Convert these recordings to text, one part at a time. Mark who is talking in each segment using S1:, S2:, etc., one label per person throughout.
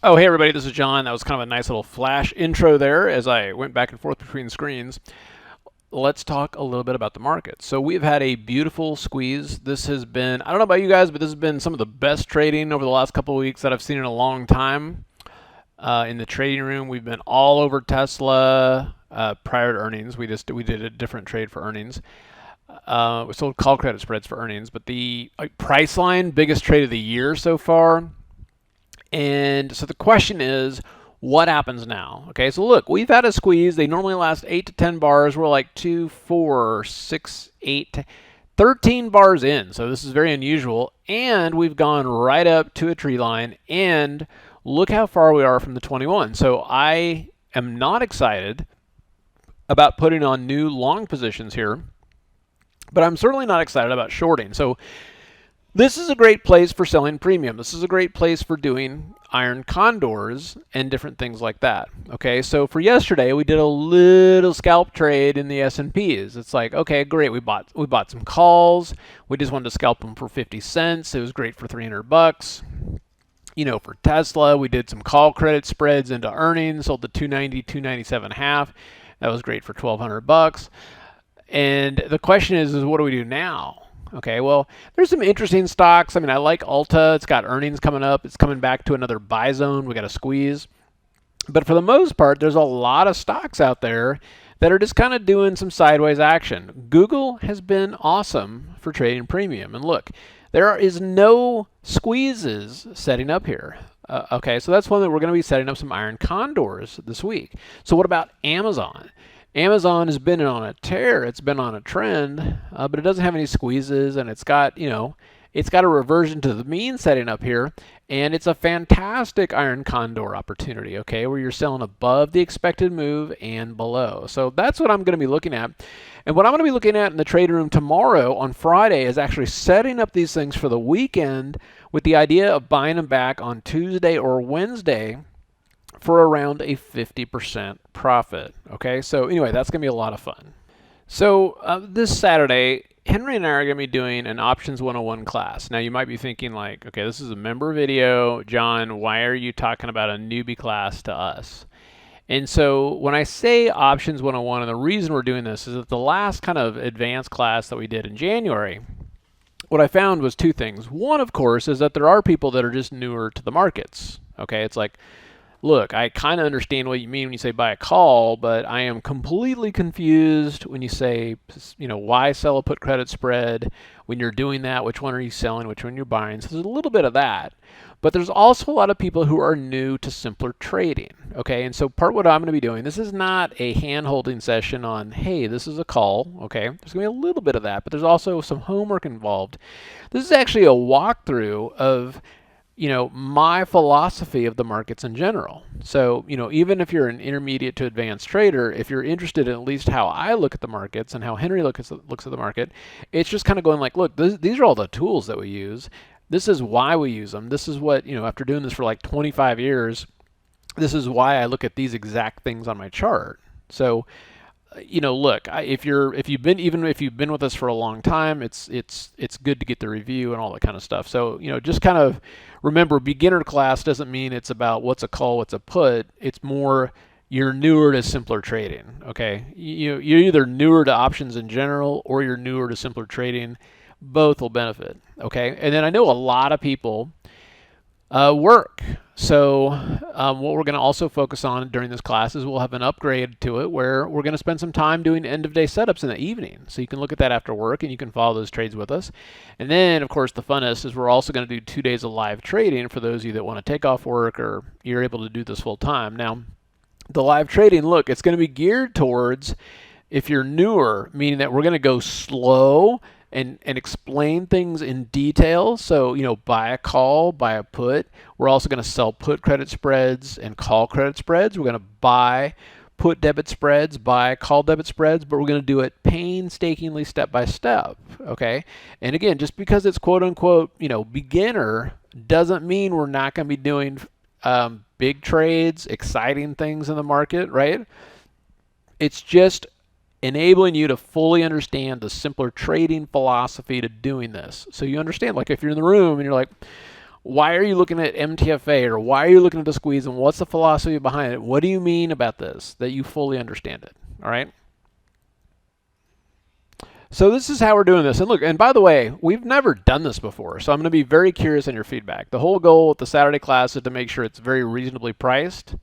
S1: Oh, hey everybody, this is John. That was kind of a nice little flash intro there as I went back and forth between screens. Let's talk a little bit about the market. So we've had a beautiful squeeze. This has been, I don't know about you guys, but this has been some of the best trading over the last couple of weeks that I've seen in a long time. In the trading room, we've been all over Tesla prior to earnings. We did a different trade for earnings. We sold call credit spreads for earnings, but the price line, biggest trade of the year so far. And so the question is, what happens now? Okay, so look, we've had a squeeze. They normally last 8 to 10 bars. We're like 2, 4, 6, 8, 13 bars in. So this is very unusual. And we've gone right up to a tree line. And look how far we are from the 21. So I am not excited about putting on new long positions here, but I'm certainly not excited about shorting. So this is a great place for selling premium. This is a great place for doing iron condors and different things like that. Okay, so for yesterday, we did a little scalp trade in the S&Ps. It's like, okay, great. We bought some calls. We just wanted to scalp them for 50 cents. It was great for 300 bucks. You know, for Tesla, we did some call credit spreads into earnings, sold the 290, 297 half. That was great for 1,200 bucks. And the question is what do we do now? Okay, well, there's some interesting stocks. I mean, I like Ulta. It's got earnings coming up. It's coming back to another buy zone. We got a squeeze. But for the most part, there's a lot of stocks out there that are just kind of doing some sideways action. Google has been awesome for trading premium. And look, there is no squeezes setting up here. Okay, so that's one that we're going to be setting up some iron condors this week. So what about Amazon? Amazon has been on a tear. It's been on a trend, but it doesn't have any squeezes, and it's got, it's got a reversion to the mean setting up here, and it's a fantastic iron condor opportunity, okay, where you're selling above the expected move and below. So that's what I'm going to be looking at. And what I'm going to be looking at in the trading room tomorrow on Friday is actually setting up these things for the weekend with the idea of buying them back on Tuesday or Wednesday for around a 50% profit. Okay, so anyway, that's going to be a lot of fun. So this Saturday, Henry and I are going to be doing an Options 101 class. Now you might be thinking like, okay, this is a member video. John, why are you talking about a newbie class to us? And so when I say Options 101, and the reason we're doing this is that the last kind of advanced class that we did in January, what I found was two things. One, of course, is that there are people that are just newer to the markets. Okay, it's like, look, I kind of understand what you mean when you say buy a call, but I am completely confused when you say, why sell a put credit spread? When you're doing that, which one are you selling? Which one you're buying? So there's a little bit of that. But there's also a lot of people who are new to simpler trading. Okay, and so part of what I'm going to be doing, this is not a hand-holding session on, hey, this is a call. Okay, there's going to be a little bit of that, but there's also some homework involved. This is actually a walkthrough of my philosophy of the markets in general. So, even if you're an intermediate to advanced trader, if you're interested in at least how I look at the markets and how Henry looks at the market, it's just kind of going like, look, these are all the tools that we use. This is why we use them. This is what, after doing this for like 25 years, this is why I look at these exact things on my chart. So, look, if you've been with us for a long time, it's good to get the review and all that kind of stuff. So, just kind of remember, beginner class doesn't mean it's about what's a call, what's a put. It's more you're newer to simpler trading. Okay, you're either newer to options in general or you're newer to simpler trading. Both will benefit. Okay, and then I know a lot of people work. So what we're going to also focus on during this class is we'll have an upgrade to it where we're going to spend some time doing end-of-day setups in the evening. So you can look at that after work and you can follow those trades with us. And then, of course, the funnest is we're also going to do 2 days of live trading for those of you that want to take off work or you're able to do this full time. Now, the live trading, look, it's going to be geared towards if you're newer, meaning that we're going to go slow and explain things in detail. So, buy a call, buy a put. We're also going to sell put credit spreads and call credit spreads. We're going to buy put debit spreads, buy call debit spreads, but we're going to do it painstakingly step by step. Okay. And again, just because it's quote unquote, beginner doesn't mean we're not going to be doing big trades, exciting things in the market, right? It's just enabling you to fully understand the simpler trading philosophy to doing this. So you understand, like if you're in the room and you're like, why are you looking at MTFA, or why are you looking at the squeeze, and what's the philosophy behind it? What do you mean about this, that you fully understand it? All right. So this is how we're doing this. And look, and by the way, we've never done this before, so I'm going to be very curious on your feedback. The whole goal with the Saturday class is to make sure it's very reasonably priced.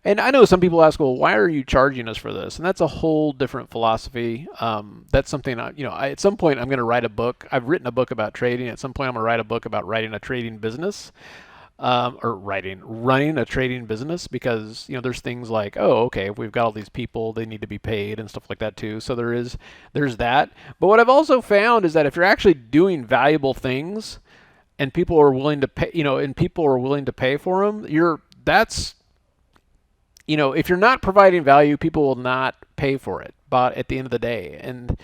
S1: And I know some people ask, well, why are you charging us for this? And that's a whole different philosophy. That's something, at some point I'm going to write a book. I've written a book about trading. At some point I'm going to write a book about writing a trading business. Running a trading business, because there's things like, oh, okay, if we've got all these people, they need to be paid and stuff like that too. So there's that. But what I've also found is that if you're actually doing valuable things and people are willing to pay, and people are willing to pay for them, if you're not providing value, people will not pay for it. But at the end of the day, and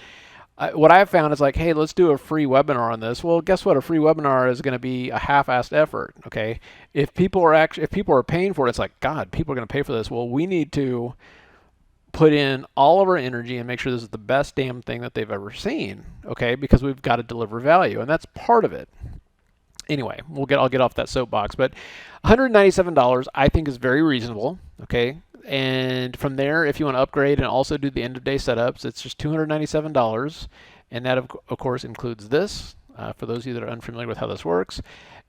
S1: what I've found is like, hey, let's do a free webinar on this. Well, guess what? A free webinar is going to be a half-assed effort. Okay, if people are paying for it, it's like, God, people are going to pay for this. Well, we need to put in all of our energy and make sure this is the best damn thing that they've ever seen. Okay, because we've got to deliver value, and that's part of it. Anyway, I'll get off that soapbox, but $197 I think is very reasonable. Okay. And from there, if you want to upgrade and also do the end of day setups, it's just $297. And that, of course, includes this, for those of you that are unfamiliar with how this works.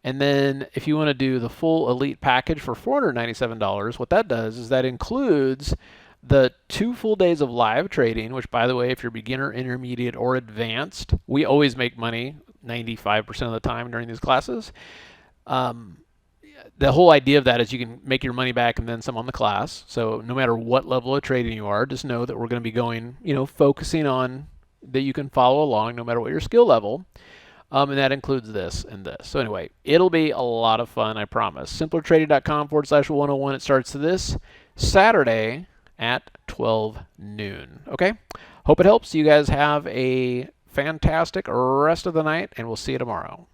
S1: And then if you want to do the full elite package for $497, what that does is that includes the 2 full days of live trading, which, by the way, if you're beginner, intermediate, or advanced, we always make money 95% of the time during these classes. The whole idea of that is you can make your money back and then some on the class. So no matter what level of trading you are, just know that we're going to be going, focusing on that you can follow along no matter what your skill level. And that includes this and this. So anyway, it'll be a lot of fun, I promise. simplertrading.com/101. It starts this Saturday at 12 noon. Okay? Hope it helps. You guys have a fantastic rest of the night, and we'll see you tomorrow.